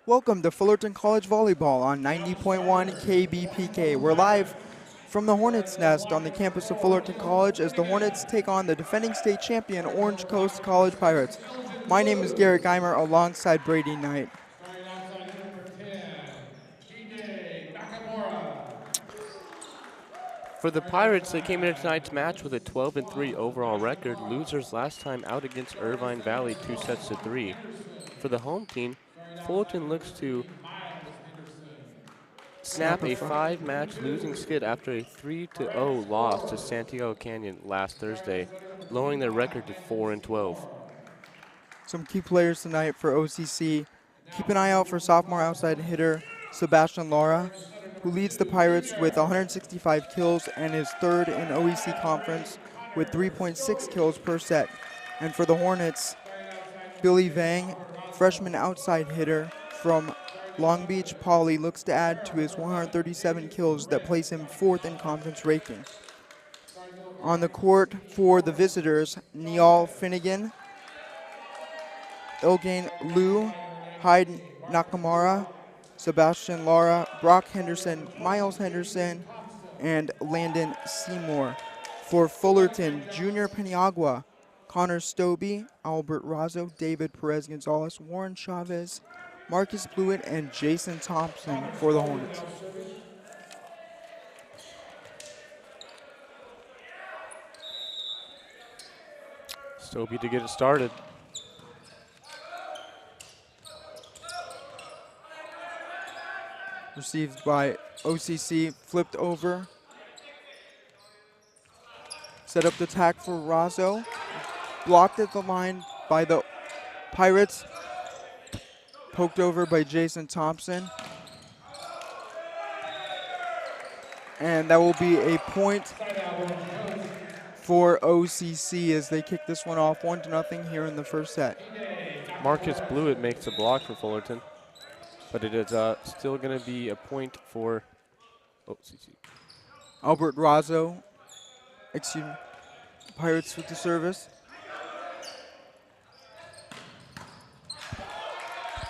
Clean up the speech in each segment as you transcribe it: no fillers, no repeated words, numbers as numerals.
Welcome to Fullerton College Volleyball on 90.1 KBPK. We're live from the Hornets Nest on the campus of Fullerton College as the Hornets take on the defending state champion Orange Coast College Pirates. My name is Garrett Geimer alongside Brady Knight. For the Pirates, they came into tonight's match with a 12-3 overall record. Losers last time out against Irvine Valley 2-3. For the home team, Fullerton looks to snap a 5-match losing skid after a 3-0 loss to Santiago Canyon last Thursday, lowering their record to 4-12. Some key players tonight for OCC. Keep an eye out for sophomore outside hitter Sebastian Lara, who leads the Pirates with 165 kills and is third in OEC conference with 3.6 kills per set. And for the Hornets, Billy Vang, freshman outside hitter from Long Beach Poly, looks to add to his 137 kills that place him fourth in conference ranking. On the court for the visitors, Niall Finnegan, Ilgain Liu, Hyde Nakamura, Sebastian Lara, Brock Henderson, Miles Henderson, and Landon Seymour. For Fullerton, Junior Peniagua, Connor Stobie, Albert Razzo, David Perez Gonzalez, Warren Chavez, Marcus Blewett, and Jason Thompson for the Hornets. Stobie to get it started. Received by OCC, flipped over. Set up the attack for Razzo. Blocked at the line by the Pirates. Poked over by Jason Thompson. And that will be a point for OCC as they kick this one off 1-0 here in the first set. Marcus Blewett makes a block for Fullerton, but it is still going to be a point for OCC. Albert Razzo, Pirates with the service.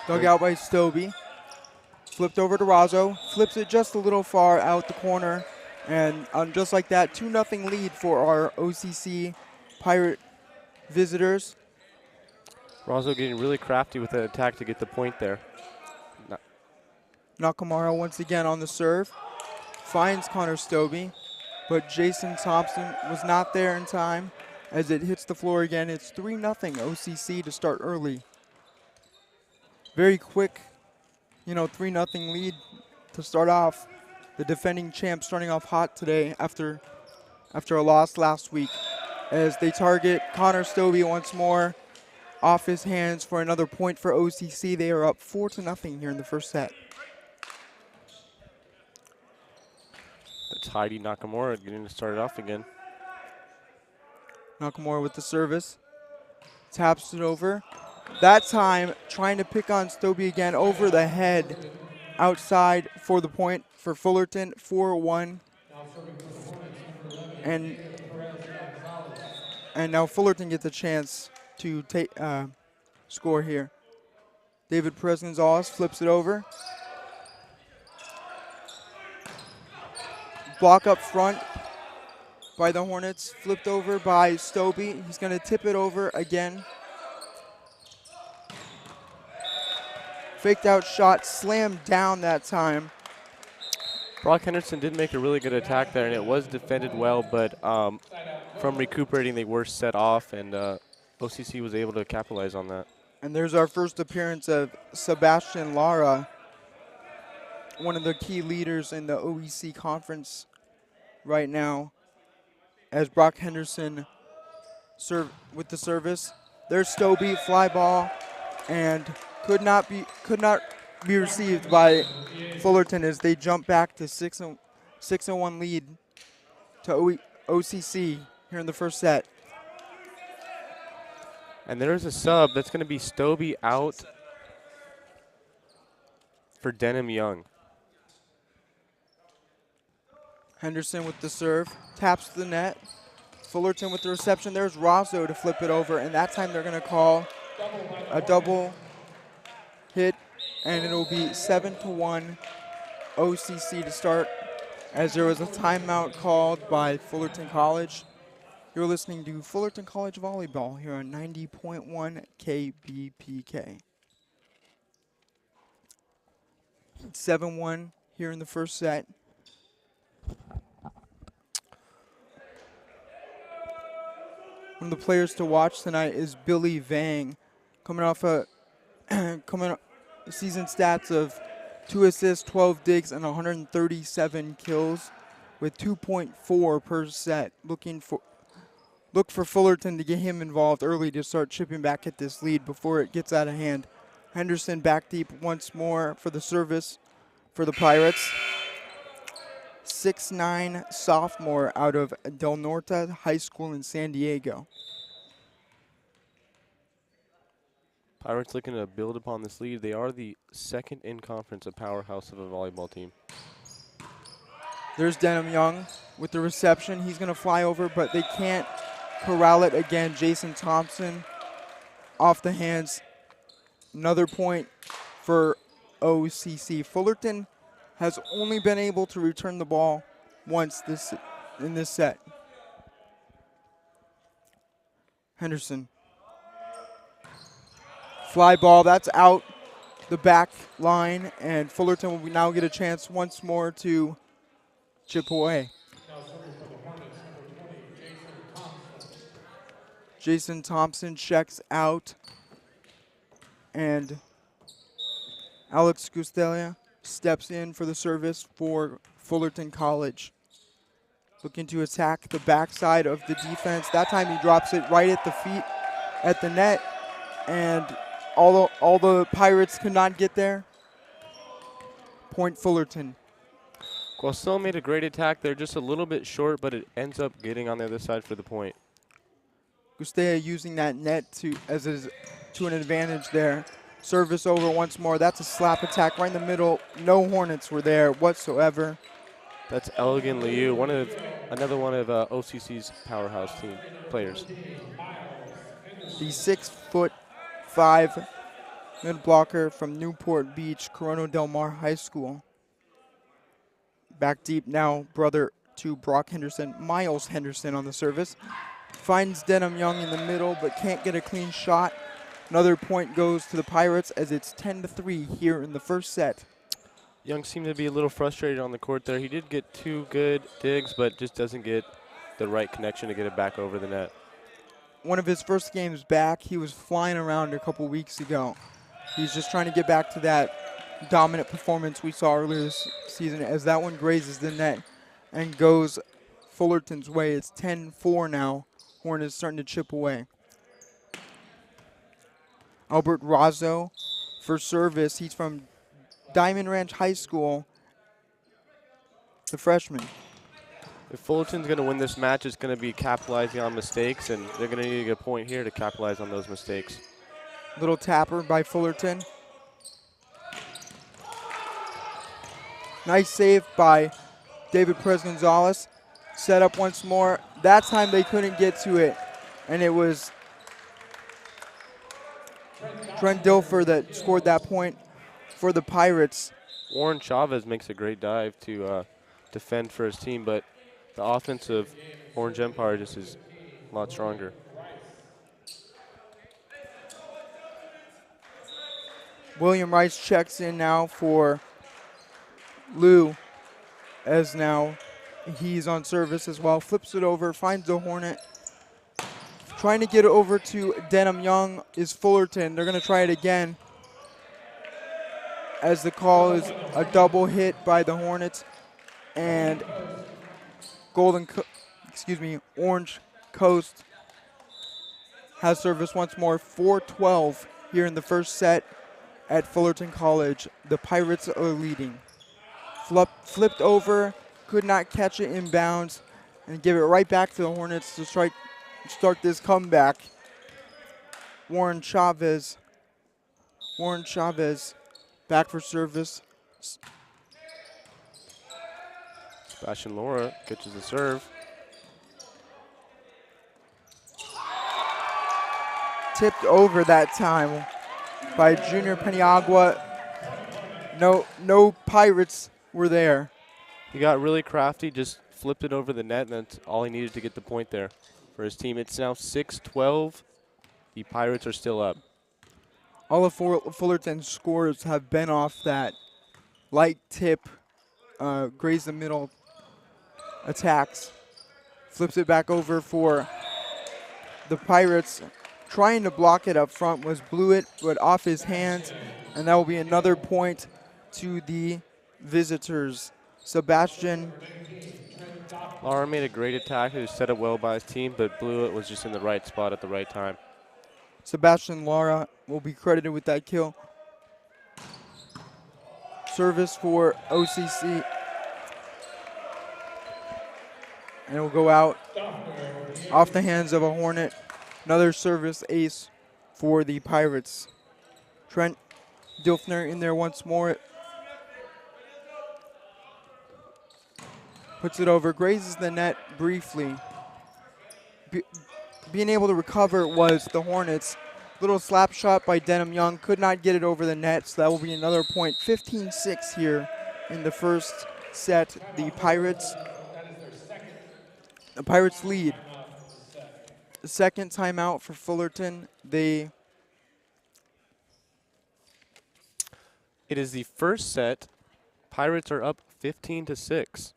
Dug out by Stobie. Flipped over to Razzo. Flips it just a little far out the corner. And just like that, 2-0 lead for our OCC Pirate visitors. Razzo getting really crafty with the attack to get the point there. Nakamura once again on the serve. Finds Connor Stobie. But Jason Thompson was not there in time as it hits the floor again. It's 3-0 OCC to start early. Very quick, 3-0 lead to start off. The defending champ starting off hot today after a loss last week as they target Connor Stobie once more off his hands for another point for OCC. They are up 4-0 here in the first set. That's Heidi Nakamura getting to start it off again. Nakamura with the service. Taps it over. That time, trying to pick on Stobie again over the head. Outside for the point for Fullerton, 4-1. And now Fullerton gets a chance to score here. David Perez Gonzalez flips it over. Block up front by the Hornets, flipped over by Stobie. He's going to tip it over again. Faked out shot, slammed down that time. Brock Henderson did make a really good attack there, and it was defended well, but from recuperating, they were set off, and OCC was able to capitalize on that. And there's our first appearance of Sebastian Lara, one of the key leaders in the OEC conference right now, as Brock Henderson serve with the service. There's Stobie, fly ball, and could not be received by Fullerton as they jump back to 6-1 lead to OCC here in the first set. And there's a sub that's going to be Stobie out for Denham Young. Henderson with the serve, taps the net. Fullerton with the reception. There's Razzo to flip it over, and that time they're going to call a double hit and it'll be 7-1 OCC to start, as there was a timeout called by Fullerton College. You're listening to Fullerton College Volleyball here on 90.1 KBPK. 7-1 here in the first set. One of the players to watch tonight is Billy Vang, coming off season stats of 2 assists, 12 digs, and 137 kills with 2.4 per set. Look for Fullerton to get him involved early to start chipping back at this lead before it gets out of hand. Henderson back deep once more for the service for the Pirates. 6'9" sophomore out of Del Norte High School in San Diego. Pirates looking to build upon this lead. They are the second in conference, a powerhouse of a volleyball team. There's Denham Young with the reception. He's going to fly over, but they can't corral it again. Jason Thompson off the hands. Another point for OCC. Fullerton has only been able to return the ball once in this set. Henderson. Fly ball, that's out the back line, and Fullerton will now get a chance once more to chip away. Jason Thompson checks out, and Alex Gustelia steps in for the service for Fullerton College. Looking to attack the backside of the defense. That time he drops it right at the feet at the net, and all the Pirates could not get there. Point Fullerton. Guastel made a great attack. They're just a little bit short, but it ends up getting on the other side for the point. Gustea using that net to an advantage there. Service over once more. That's a slap attack right in the middle. No Hornets were there whatsoever. That's Elgin Liu, another one of OCC's powerhouse team players. The 6'5" mid blocker from Newport Beach, Corona Del Mar High School. Back deep now, brother to Brock Henderson, Miles Henderson on the service. Finds Denham Young in the middle, but can't get a clean shot. Another point goes to the Pirates as it's 10-3 here in the first set. Young seemed to be a little frustrated on the court there. He did get 2 good digs, but just doesn't get the right connection to get it back over the net. One of his first games back, he was flying around a couple weeks ago. He's just trying to get back to that dominant performance we saw earlier this season, as that one grazes the net and goes Fullerton's way. It's 10-4 now. Hornets starting to chip away. Albert Razzo for service. He's from Diamond Ranch High School, the freshman. If Fullerton's going to win this match, it's going to be capitalizing on mistakes, and they're going to need to get a point here to capitalize on those mistakes. Little tapper by Fullerton. Nice save by David Perez-Gonzalez. Set up once more. That time they couldn't get to it, and it was Trent Dilfer that scored that point for the Pirates. Warren Chavez makes a great dive to defend for his team, but the offense of Orange Empire just is a lot stronger. William Rice checks in now for Lou, as now he's on service as well. Flips it over, finds the Hornet. Trying to get it over to Denham Young is Fullerton. They're going to try it again, as the call is a double hit by the Hornets, and Orange Coast has service once more. 4-12 here in the first set at Fullerton College. The Pirates are leading. Flipped over, could not catch it in bounds, and give it right back to the Hornets to start this comeback. Warren Chavez back for service. Sebastian Laura catches the serve. Tipped over that time by Junior Peniagua. No Pirates were there. He got really crafty, just flipped it over the net, and that's all he needed to get the point there for his team. It's now 6-12. The Pirates are still up. All of Fullerton's scores have been off that light tip, graze the middle attacks. Flips it back over for the Pirates. Trying to block it up front was Blewett, but off his hands, and that will be another point to the visitors. Sebastian. Lara made a great attack. He was set up well by his team, but Blewett was just in the right spot at the right time. Sebastian Lara will be credited with that kill. Service for OCC. And it will go out off the hands of a Hornet. Another service ace for the Pirates. Trent Dilfner in there once more. Puts it over, grazes the net briefly. Being able to recover was the Hornets. Little slap shot by Denham Young. Could not get it over the net, so that will be another point. 15-6 here in the first set. The Pirates lead. The second timeout for Fullerton. It is the first set. Pirates are up 15-6.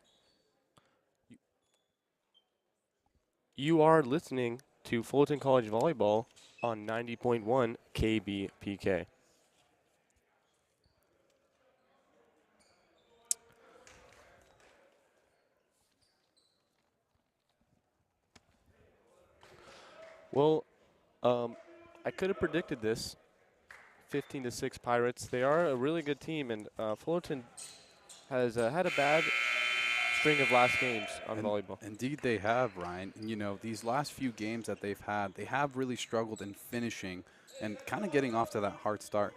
You are listening to Fullerton College Volleyball on 90.1 KBPK. Well, I could have predicted this. 15-6 Pirates. They are a really good team, and Fullerton has had a bad string of last games on volleyball. Indeed they have, Ryan. And, you know, these last few games that they've had, they have really struggled in finishing and kind of getting off to that hard start.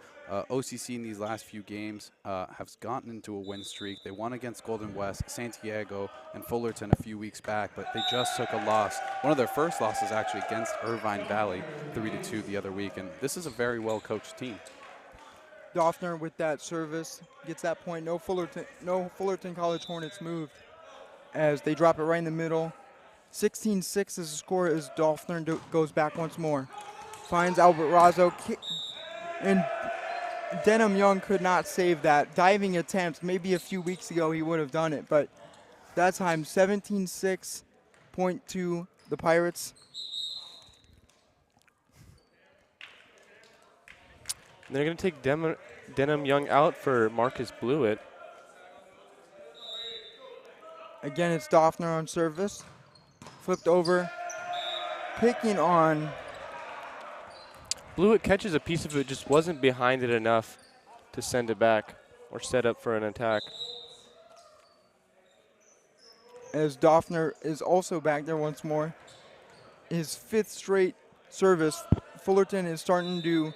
OCC in these last few games has gotten into a win streak. They won against Golden West, Santiago, and Fullerton a few weeks back, but they just took a loss. One of their first losses actually against Irvine Valley, 3-2 the other week, and this is a very well-coached team. Doffner with that service gets that point. No Fullerton College Hornets moved as they drop it right in the middle. 16-6 is the score as Doffner goes back once more. Finds Albert Razzo, and Denham Young could not save that. Diving attempt, maybe a few weeks ago he would have done it, but that time 17-6 point to the Pirates. They're going to take Denham Young out for Marcus Blewett. Again, it's Doffner on service. Flipped over. Picking on. Blewett catches a piece of it, just wasn't behind it enough to send it back or set up for an attack. As Doffner is also back there once more. His fifth straight service. Fullerton is starting to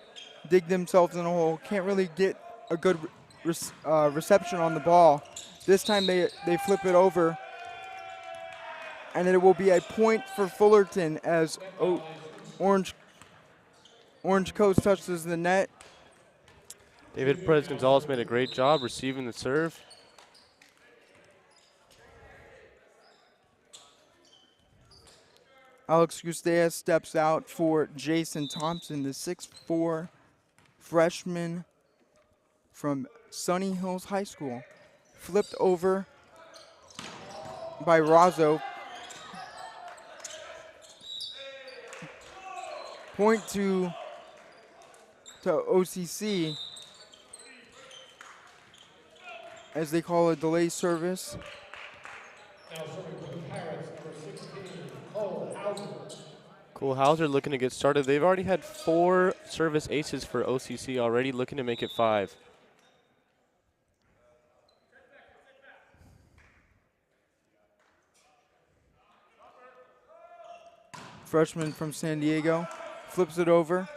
dig themselves in a hole. Can't really get a good reception on the ball. This time they flip it over. And it will be a point for Fullerton as Orange Coast touches the net. David Perez-Gonzalez made a great job receiving the serve. Alex Gustea steps out for Jason Thompson, the 6'4" freshman from Sunny Hills High School. Flipped over by Razzo. Point to OCC as they call a delay service. Now serving for the Pirates, number 16, Cole Hauser. Cole Hauser looking to get started. They've already had 4 service aces for OCC already, looking to make it 5. Freshman from San Diego. Flips it over.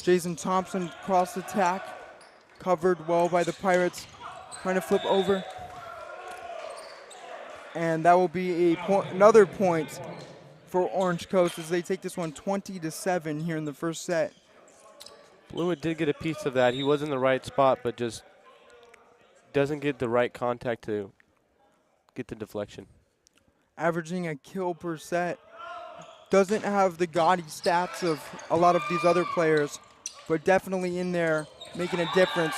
Jason Thompson cross attack. Covered well by the Pirates. Trying to flip over. And that will be another point for Orange Coast as they take this one 20-7 here in the first set. Blewett did get a piece of that. He was in the right spot, but just doesn't get the right contact to get the deflection. Averaging a kill per set. Doesn't have the gaudy stats of a lot of these other players, but definitely in there making a difference,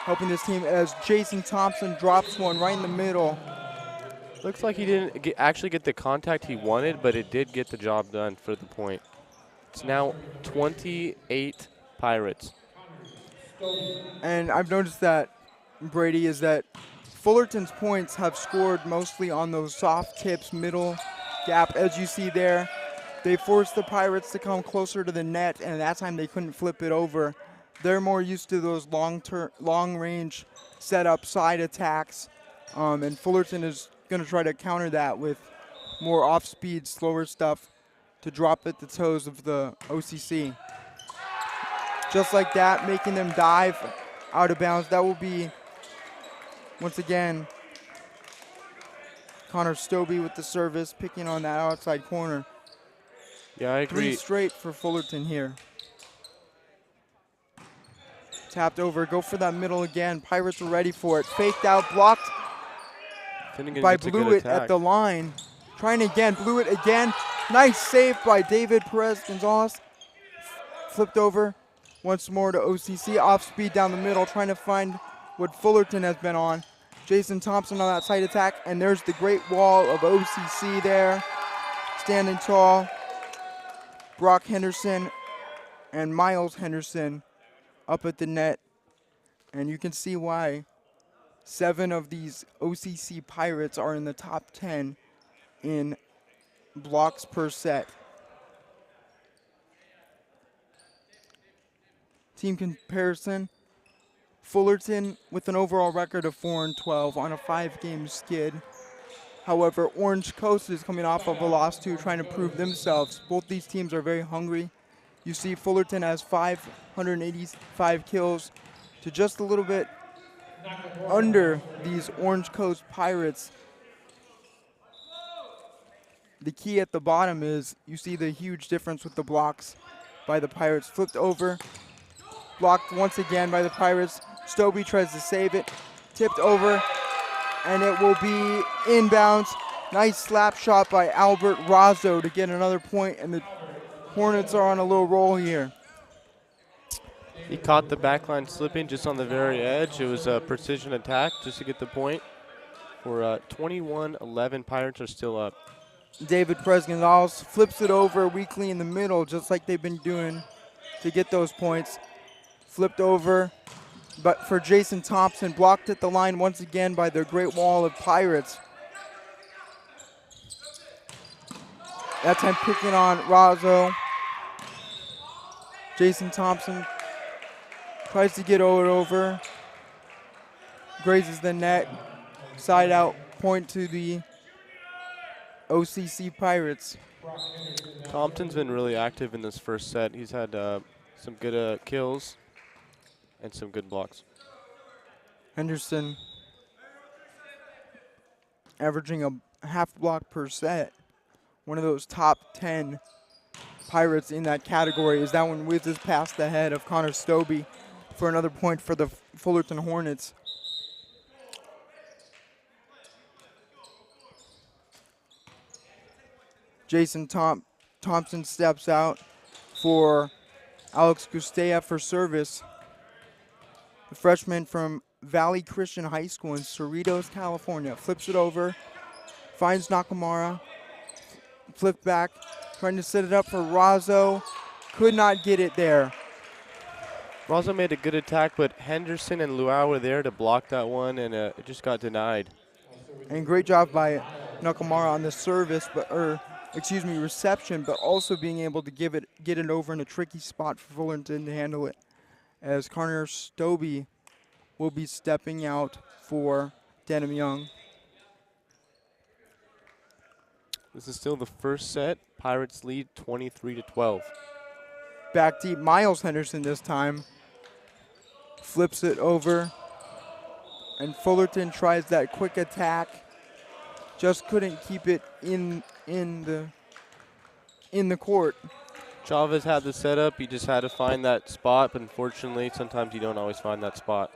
helping this team as Jason Thompson drops one right in the middle. Looks like he didn't actually get the contact he wanted, but it did get the job done for the point. It's now 28 Pirates. And I've noticed that, Brady, is that Fullerton's points have scored mostly on those soft tips, middle gap, as you see there. They forced the Pirates to come closer to the net, and at that time they couldn't flip it over. They're more used to those long-range setup side attacks, and Fullerton is going to try to counter that with more off-speed, slower stuff to drop at the toes of the OCC. Just like that, making them dive out of bounds. That will be, once again, Connor Stobie with the service, picking on that outside corner. Yeah, I agree. 3 straight for Fullerton here. Tapped over, go for that middle again. Pirates are ready for it. Faked out, blocked Finnegan by gets a good Blewett attack. at the line. Trying again, Blewett again. Nice save by David Perez-Gonzalez. Flipped over once more to OCC. Off speed down the middle, trying to find what Fullerton has been on. Jason Thompson on that side attack, and there's the great wall of OCC there. Standing tall. Brock Henderson and Miles Henderson up at the net. And you can see why 7 of these OCC Pirates are in the top 10 in blocks per set. Team comparison, Fullerton with an overall record of 4-12 on a 5-game skid. However, Orange Coast is coming off of a loss too, trying to prove themselves. Both these teams are very hungry. You see Fullerton has 585 kills to just a little bit under these Orange Coast Pirates. The key at the bottom is you see the huge difference with the blocks by the Pirates. Flipped over, blocked once again by the Pirates. Stobie tries to save it, tipped over, and it will be inbounds. Nice slap shot by Albert Razzo to get another point, and the Hornets are on a little roll here. He caught the backline slipping just on the very edge. It was a precision attack just to get the point. For 21-11, Pirates are still up. David Perez-Gonzalez flips it over weakly in the middle, just like they've been doing to get those points. Flipped over, but for Jason Thompson, blocked at the line once again by their great wall of Pirates. That time picking on Razzo. Jason Thompson tries to get it over. Grazes the net. Side out point to the OCC Pirates. Compton's been really active in this first set. He's had some good kills and some good blocks. Henderson averaging a half block per set. One of those top 10 Pirates in that category is that one whizzes past the head of Connor Stobie for another point for the Fullerton Hornets. Jason Thompson steps out for Alex Gustea for service. The freshman from Valley Christian High School in Cerritos, California. Flips it over, finds Nakamura, flip back, trying to set it up for Razzo. Could not get it there. Razzo made a good attack, but Henderson and Luau were there to block that one, and it just got denied. And great job by Nakamura on the service, reception, but also being able to get it over in a tricky spot for Fullerton to handle it, as Connor Stobie will be stepping out for Denham Young. This is still the first set. Pirates lead 23-12. Back deep, Miles Henderson this time. Flips it over, and Fullerton tries that quick attack. Just couldn't keep it in the court. Chavez had the setup. He just had to find that spot, but unfortunately, sometimes you don't always find that spot.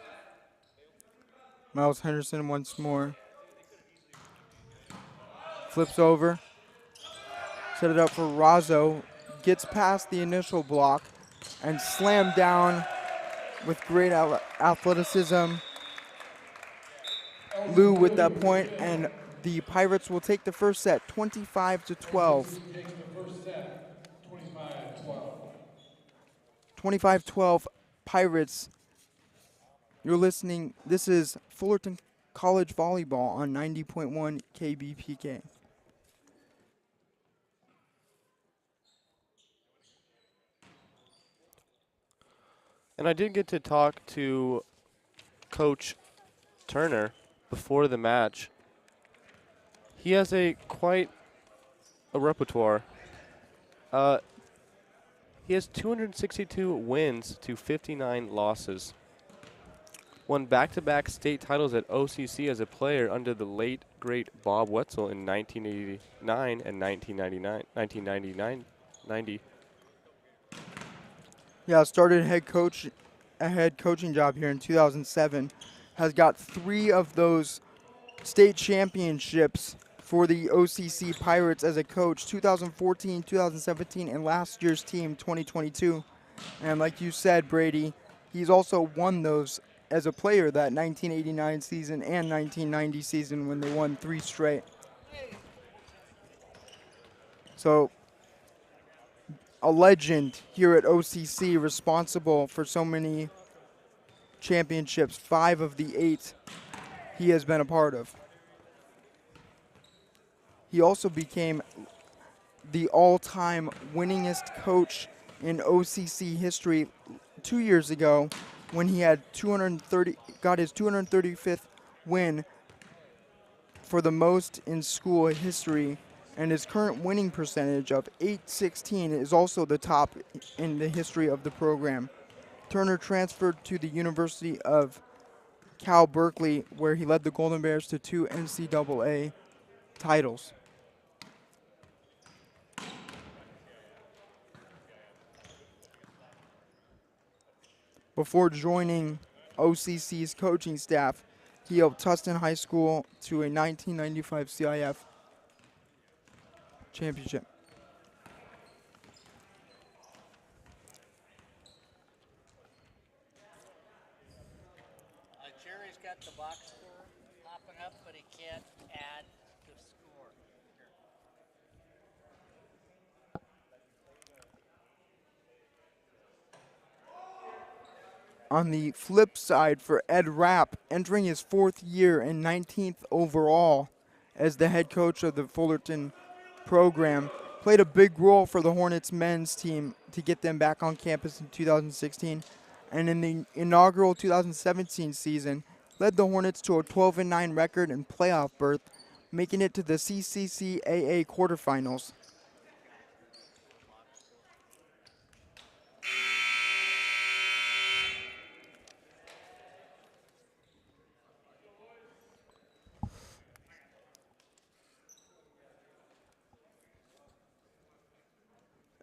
Miles Henderson once more. Flips over. Set it up for Razzo. Gets past the initial block and slammed down with great athleticism. Lou with that point, and the Pirates will take the first set 25-12. OCC takes the first set, 25-12. 25-12 Pirates. You're listening. This is Fullerton College Volleyball on 90.1 KBPK. And I did get to talk to Coach Turner before the match. He has quite a repertoire. He has 262 wins to 59 losses. Won back-to-back state titles at OCC as a player under the late great Bob Wetzel in 1989 and 1990. Yeah, started a head coaching job here in 2007. Has got 3 of those state championships for the OCC Pirates as a coach, 2014, 2017, and last year's team, 2022. And like you said, Brady, he's also won those as a player that 1989 season and 1990 season when they won 3 straight. So a legend here at OCC, responsible for so many championships, 5 of the 8 he has been a part of. He also became the all-time winningest coach in OCC history 2 years ago when he had got his 235th win for the most in school history, and his current winning percentage of .816 is also the top in the history of the program. Turner transferred to the University of Cal Berkeley, where he led the Golden Bears to 2 NCAA titles. Before joining OCC's coaching staff, he helped Tustin High School to a 1995 CIF championship. Jerry's got the box score popping up, but he can't add the score. On the flip side for Ed Rapp, entering his 4th year and 19th overall as the head coach of the Fullerton program, played a big role for the Hornets men's team to get them back on campus in 2016. And in the inaugural 2017 season, led the Hornets to a 12-9 record and playoff berth, making it to the CCCAA quarterfinals.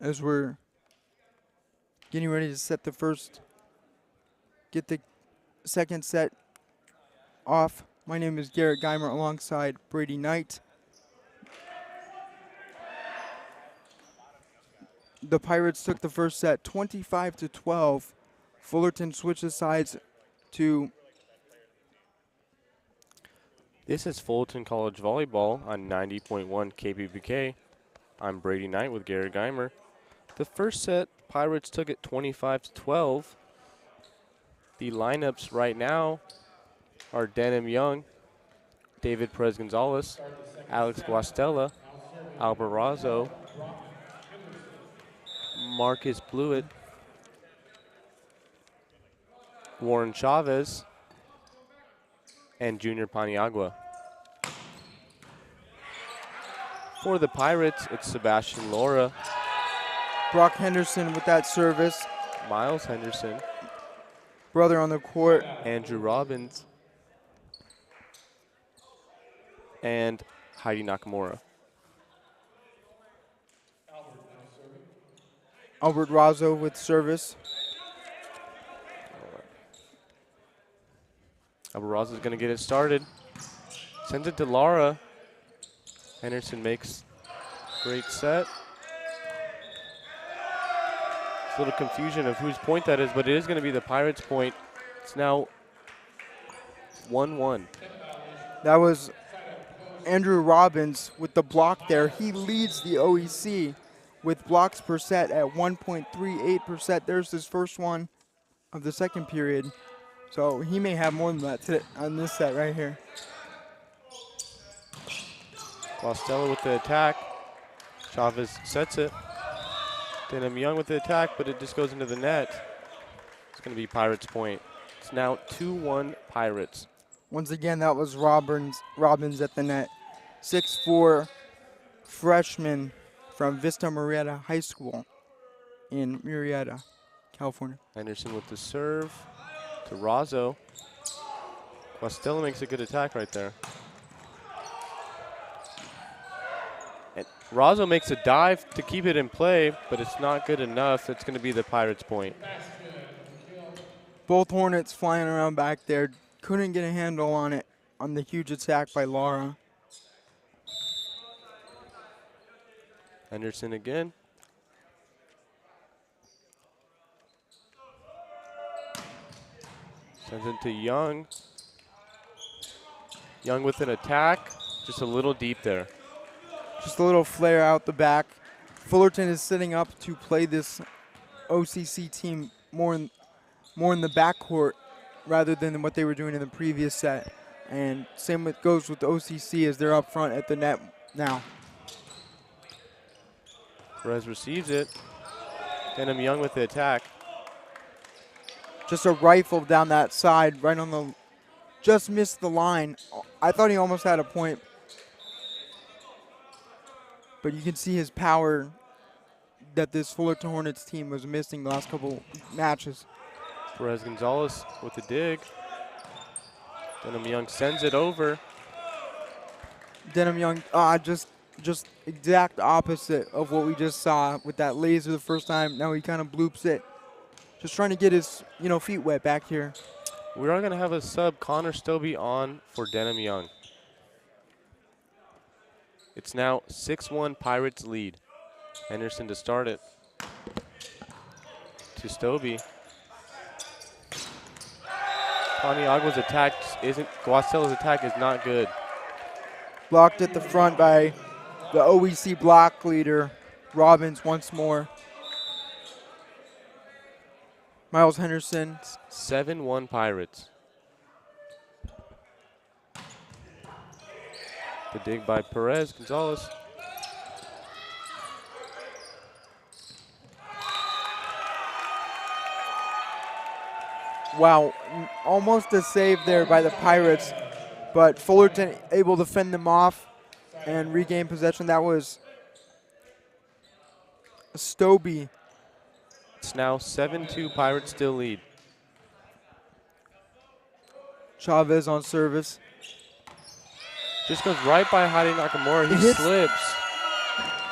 As we're getting ready to get the second set off, my name is Garrett Geimer alongside Brady Knight. The Pirates took the first set 25-12. Fullerton switches sides to... This is Fullerton College Volleyball on 90.1 KBPK. I'm Brady Knight with Gary Geimer. The first set, Pirates took it 25-12. The lineups right now are Denham Young, David Perez-Gonzalez, Alex Guastella, Albert Razzo, Marcus Blewett, Warren Chavez, and Junior Paniagua. For the Pirates, it's Sebastian Laura, Brock Henderson with that service. Miles Henderson, Brother on the court. Andrew Robbins, and Heidi Nakamura. Albert Razzo with service. Alvarez is going to get it started. Sends it to Lara. Henderson makes great set. It's a little confusion of whose point that is, but it is going to be the Pirates' point. It's now 1-1. That was Andrew Robbins with the block there. He leads the OEC with blocks per set at 1.38%. There's his first one of the second period. So he may have more than that today on this set right here. Costello with the attack. Chavez sets it. Denham Young with the attack, but it just goes into the net. It's going to be Pirates' point. It's now 2-1 Pirates. Once again, that was Robbins at the net. 6'4" freshman from Vista Murrieta High School in Murrieta, California. Henderson with the serve to Razzo. Costello makes a good attack right there. And Razzo makes a dive to keep it in play, but it's not good enough. It's going to be the Pirates' point. Both Hornets flying around back there. Couldn't get a handle on it on the huge attack by Lara. Henderson again. Sends it to Young. Young with an attack. Just a little deep there. Just a little flare out the back. Fullerton is setting up to play this OCC team more in the backcourt rather than what they were doing in the previous set. And same goes with the OCC as they're up front at the net now. Perez receives it. Denham Young with the attack. Just a rifle down that side, right on the, just missed the line. I thought he almost had a point. But you can see his power that this Fullerton Hornets team was missing the last couple matches. Perez Gonzalez with the dig. Denham Young sends it over. Denham Young, just exact opposite of what we just saw with that laser the first time. Now he kind of bloops it. Just trying to get his, feet wet back here. We are going to have a sub, Connor Stobie, on for Denham Young. It's now 6-1 Pirates lead. Henderson to start it. To Stobie. Paniagua's attack Guastella's attack is not good. Blocked at the front by the OEC block leader, Robbins once more. Miles Henderson. 7-1 Pirates. The dig by Perez Gonzalez. Wow, almost a save there by the Pirates, but Fullerton able to fend them off and regain possession. That was Stobie. It's now 7-2 Pirates still lead. Chavez on service. Just goes right by Heidi Nakamura. He slips.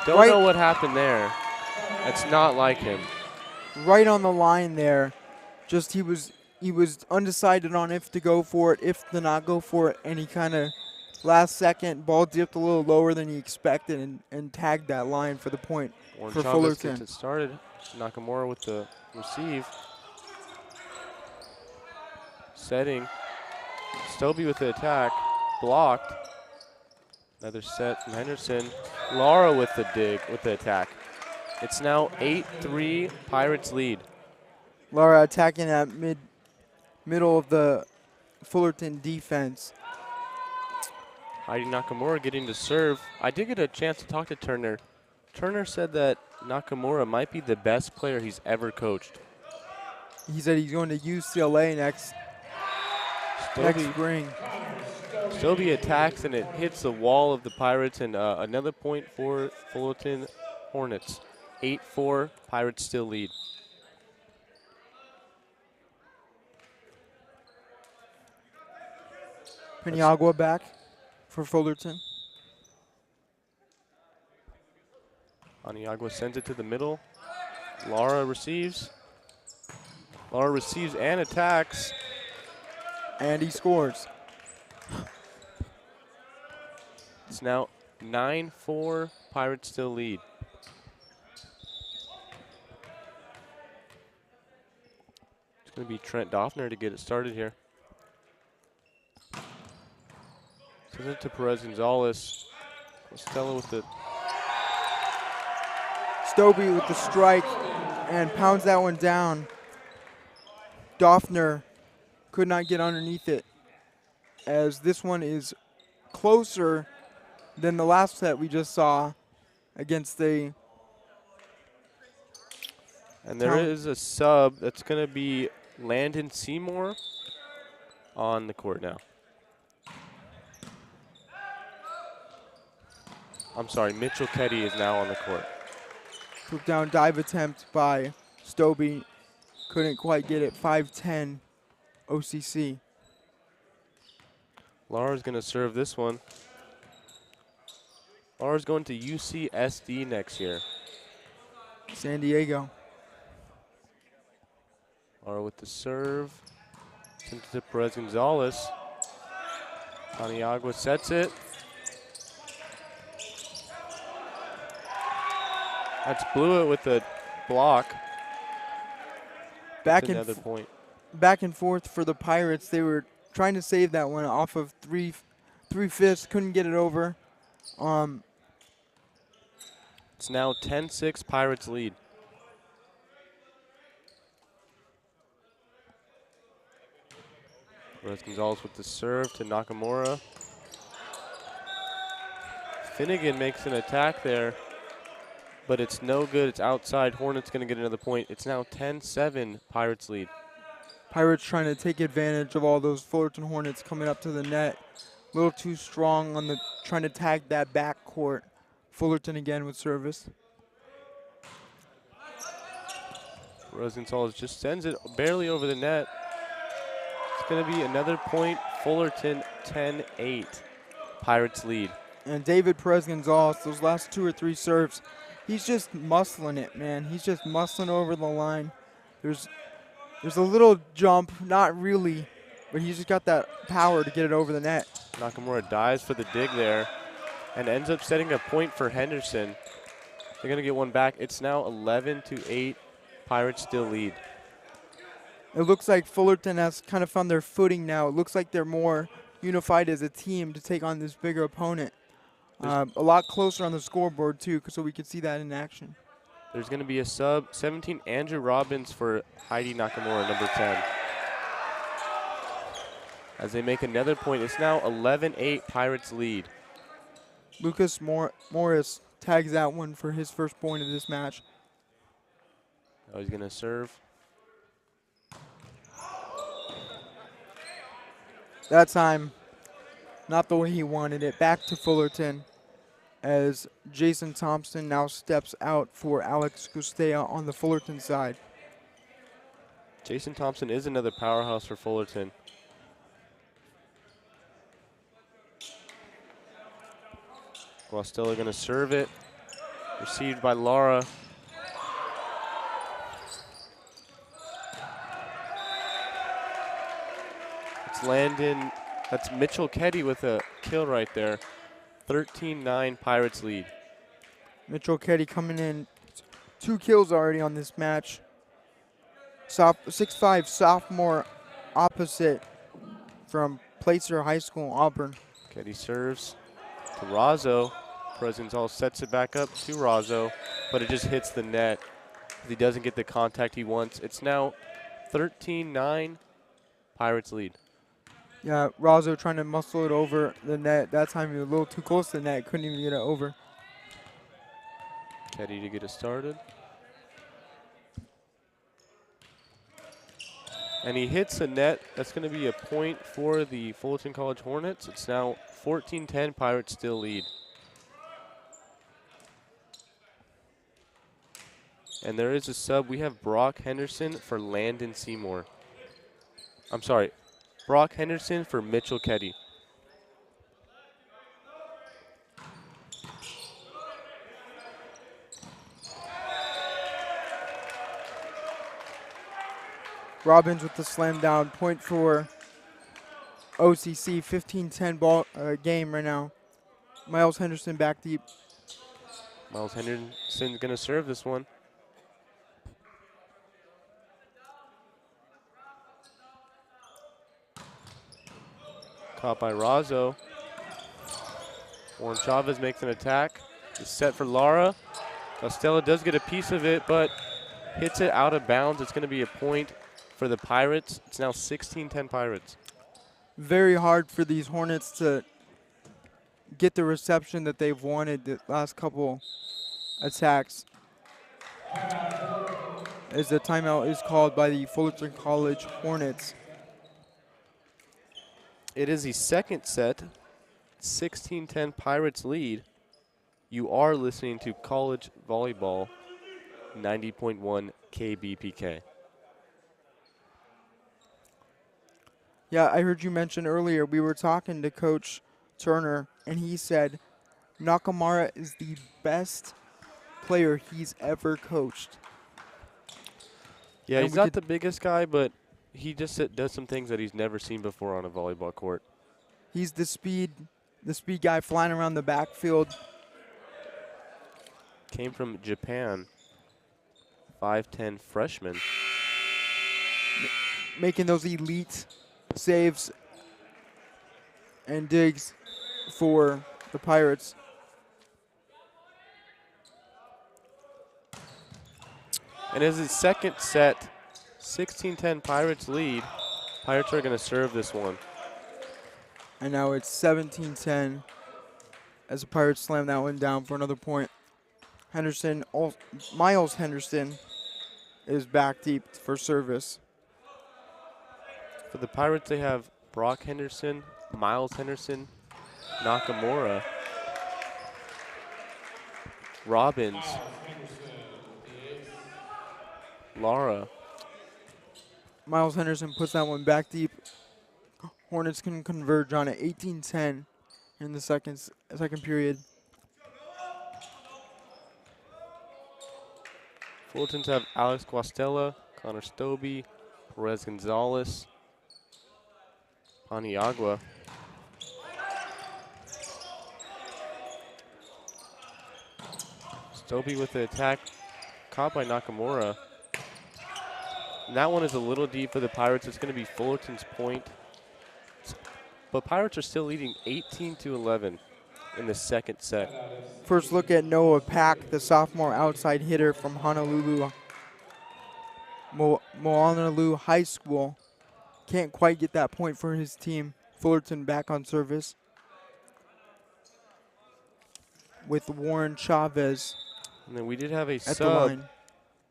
Don't right, know what happened there. That's not like him. Right on the line there. Just he was undecided on if to go for it, if to not go for it, and he kind of last second ball dipped a little lower than he expected and tagged that line for the point for Fullerton. Gets it started. Nakamura with the receive. Setting. Stobie with the attack. Blocked. Another set from Henderson. Lara with the dig, with the attack. It's now 8-3 Pirates lead. Lara attacking that middle of the Fullerton defense. Heidi Nakamura getting to serve. I did get a chance to talk to Turner. Turner said that Nakamura might be the best player he's ever coached. He said he's going to UCLA next spring. Stobie attacks and it hits the wall of the Pirates, and another point for Fullerton Hornets. 8-4, Pirates still lead. Paniagua back for Fullerton. Paniagua sends it to the middle. Lara receives. Lara receives and attacks. And he scores. It's now 9-4. Pirates still lead. It's going to be Trent Doffner to get it started here. Sends it to Perez Gonzalez. Costello with the Stobie with the strike and pounds that one down. Doffner could not get underneath it, as this one is closer than the last set we just saw against the. And there is a sub that's going to be Landon Seymour on the court now. I'm sorry, Mitchell Ketty is now on the court. Took down dive attempt by Stobie. Couldn't quite get it. 5-10 OCC. Laura's going to serve this one. Laura's going to UCSD next year. San Diego. Laura with the serve. Sent it to Perez Gonzalez. Paniagua sets it. That's blew it with a block. Back That's and another point. back and forth for the Pirates. They were trying to save that one off of three fifths. Couldn't get it over. It's now 10-6 Pirates lead. Perez Gonzalez with the serve to Nakamura. Finnegan makes an attack there, but it's no good. It's outside. Hornets going to get another point. It's now 10-7 Pirates lead. Pirates trying to take advantage of all those Fullerton Hornets coming up to the net. A little too strong on the trying to tag that back court. Fullerton again with service. Perez Gonzalez just sends it barely over the net. It's going to be another point. Fullerton 10-8. Pirates lead. And David Perez Gonzalez, those last 2 or 3 serves, he's just muscling it, man. He's just muscling over the line. There's a little jump, not really, but he's just got that power to get it over the net. Nakamura dives for the dig there and ends up setting a point for Henderson. They're going to get one back. It's now 11-8. Pirates still lead. It looks like Fullerton has kind of found their footing now. It looks like they're more unified as a team to take on this bigger opponent. A lot closer on the scoreboard, too, so we could see that in action. There's going to be a sub. 17, Andrew Robbins for Heidi Nakamura, number 10. As they make another point, it's now 11-8 Pirates lead. Lucas Morris tags that one for his first point of this match. Oh, he's going to serve. That time, not the way he wanted it. Back to Fullerton as Jason Thompson now steps out for Alex Gustea on the Fullerton side. Jason Thompson is another powerhouse for Fullerton. Costello going to serve it. Received by Lara. It's Landon. That's Mitchell Ketty with a kill right there. 13-9 Pirates lead. Mitchell Ketty coming in, 2 kills already on this match. 6'5" sophomore opposite from Placer High School, Auburn. Ketty serves to Razzo. Perez all sets it back up to Razzo, but it just hits the net. He doesn't get the contact he wants. It's now 13-9 Pirates lead. Yeah, Razzo trying to muscle it over the net. That time he was a little too close to the net. Couldn't even get it over. Ketty to get it started. And he hits a net. That's going to be a point for the Fullerton College Hornets. It's now 14-10. Pirates still lead. And there is a sub. We have Brock Henderson for Landon Seymour. I'm sorry. Brock Henderson for Mitchell Ketty. Robbins with the slam down, point for OCC 15-10 ball game right now. Miles Henderson back deep. Miles Henderson's going to serve this one. Caught by Razzo. Warren Chavez makes an attack. It's set for Lara. Costello does get a piece of it, but hits it out of bounds. It's going to be a point for the Pirates. It's now 16-10 Pirates. Very hard for these Hornets to get the reception that they've wanted the last couple attacks. As the timeout is called by the Fullerton College Hornets. It is the second set. 16-10 Pirates lead. You are listening to College Volleyball 90.1 KBPK. Yeah, I heard you mention earlier, we were talking to Coach Turner, and he said Nakamura is the best player he's ever coached. Yeah, And he's we not could- the biggest guy, but he just does some things that he's never seen before on a volleyball court. He's the speed guy flying around the backfield. Came from Japan. 5'10" freshman. Making those elite saves and digs for the Pirates. And as his second set, 16-10 Pirates lead. Pirates are going to serve this one. And now it's 17-10 as the Pirates slam that one down for another point. Miles Henderson is back deep for service. For the Pirates, they have Brock Henderson, Miles Henderson, Nakamura, Robbins, Lara. Miles Henderson puts that one back deep. Hornets can converge on it, 18-10 in the second period. Fullertons have Alex Guastella, Connor Stobie, Perez Gonzalez, Paniagua. Stobie with the attack, caught by Nakamura. And that one is a little deep for the Pirates. It's going to be Fullerton's point. But Pirates are still leading 18-11 in the second set. First look at Noah Pack, the sophomore outside hitter from Honolulu, Moanalua High School. Can't quite get that point for his team. Fullerton back on service with Warren Chavez And then we did have a at the sub. line.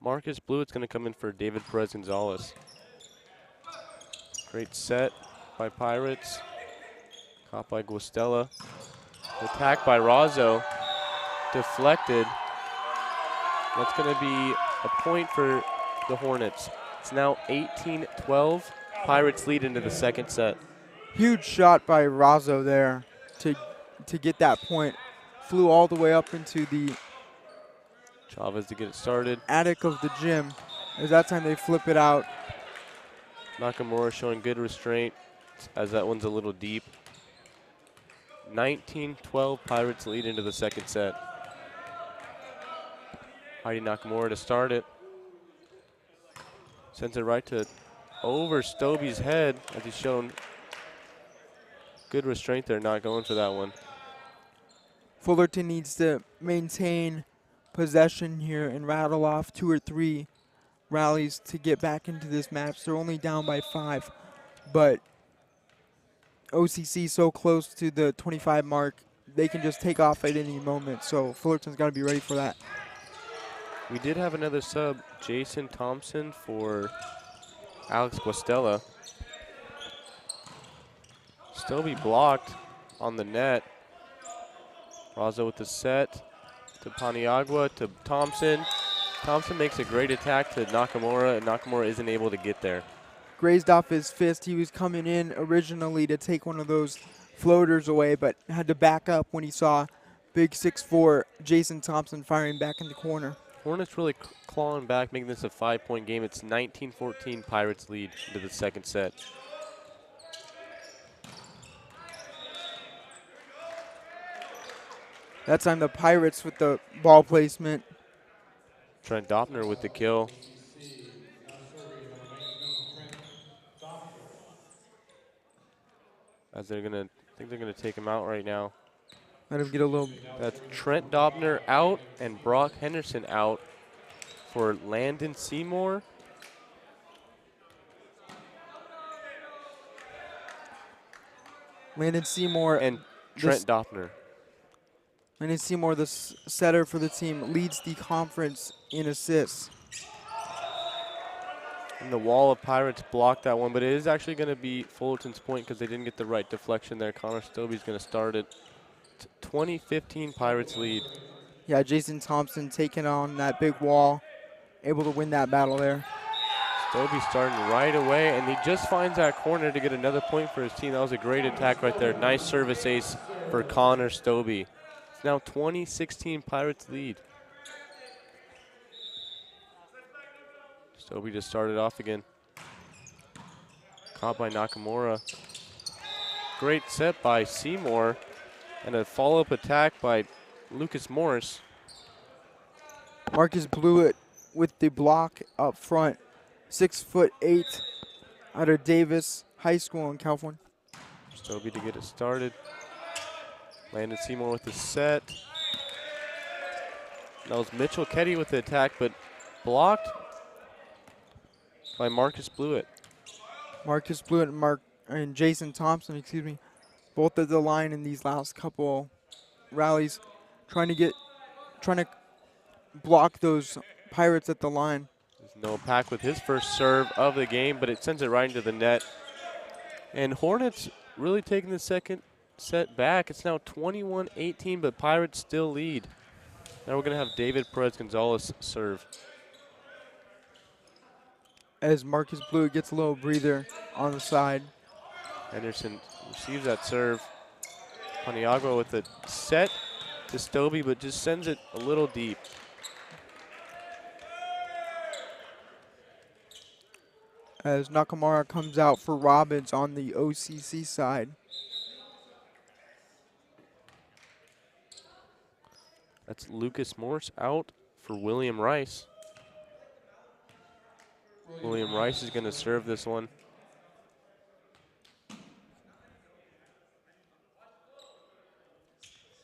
Marcus Blewett's going to come in for David Perez Gonzalez. Great set by Pirates. Caught by Guastella. Attack by Razzo. Deflected. That's going to be a point for the Hornets. It's now 18-12. Pirates lead into the second set. Huge shot by Razzo there to get that point. Flew all the way up into the Chavez to get it started. attic of the gym. As that time they flip it out. Nakamura showing good restraint as that one's a little deep. 19-12 Pirates lead into the second set. Heidi Nakamura to start it. Sends it right to over Stobie's head as he's shown good restraint there, not going for that one. Fullerton needs to maintain possession here and rattle off 2 or 3 rallies to get back into this match. They're only down by 5, but OCC so close to the 25 mark, they can just take off at any moment. So Fullerton's got to be ready for that. We did have another sub, Jason Thompson for Alex Guastella. Stobie blocked on the net. Razzo with the set to Paniagua to Thompson. Thompson makes a great attack to Nakamura, and Nakamura isn't able to get there. Grazed off his fist. He was coming in originally to take one of those floaters away, but had to back up when he saw big 6'4" Jason Thompson firing back in the corner. Hornets really clawing back, making this a 5-point game. It's 19-14 Pirates lead into the second set. That time the Pirates with the ball placement. Trent Doppner with the kill. Now serving number 19, Trent Doppler. As they're gonna, I think they're gonna take him out right now. Let him get a little. That's Trent Doppner out and Brock Henderson out for Landon Seymour. Landon Seymour And Trent Doppner. Landon Seymour, the setter for the team, leads the conference in assists. And the wall of Pirates blocked that one, but it is actually going to be Fullerton's point because they didn't get the right deflection there. Connor Stobie's going to start it. 20-15 Pirates lead. Yeah, Jason Thompson taking on that big wall, able to win that battle there. Stobie starting right away, and he just finds that corner to get another point for his team. That was a great attack right there. Nice service ace for Connor Stobie. It's now 20-16 Pirates lead. Stobie just started off again. Caught by Nakamura. Great set by Seymour, and a follow-up attack by Lucas Morris. Marcus Blewett with the block up front. 6'8" out of Davis High School in California. Stobie to get it started. Landon Seymour with the set. That was Mitchell Ketty with the attack, but blocked by Marcus Blewett. Marcus Blewett and Jason Thompson, excuse me, both at the line in these last couple rallies, trying to block those Pirates at the line. Noah Pack with his first serve of the game, but it sends it right into the net. And Hornets really taking the second set back. It's now 21-18, but Pirates still lead. Now we're going to have David Perez-Gonzalez serve. As Marcus Blewett gets a little breather on the side. Henderson receives that serve. Paniagua with the set to Stobie, but just sends it a little deep. As Nakamura comes out for Robbins on the OCC side. That's Lucas Morse out for William Rice. William Rice is going to serve this one.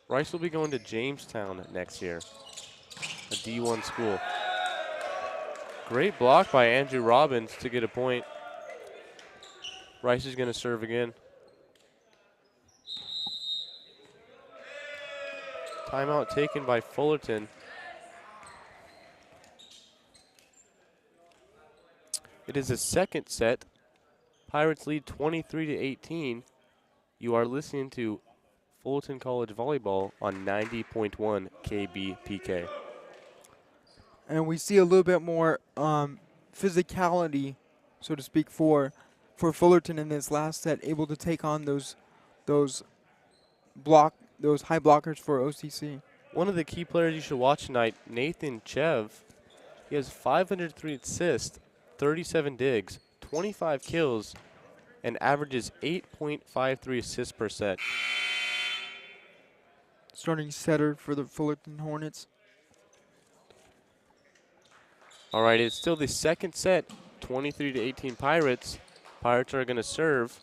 Rice will be going to Jamestown next year, a D1 school. Great block by Andrew Robbins to get a point. Rice is going to serve again. Timeout taken by Fullerton. It is a second set. Pirates lead 23-18. You are listening to Fullerton College Volleyball on 90.1 KBPK. And we see a little bit more physicality, so to speak, for Fullerton in this last set, able to take on those high blockers for OCC. One of the key players you should watch tonight, Nathan Chev. He has 503 assists, 37 digs, 25 kills, and averages 8.53 assists per set. Starting setter for the Fullerton Hornets. All right, it's still the second set, 23-18 Pirates. Pirates are going to serve.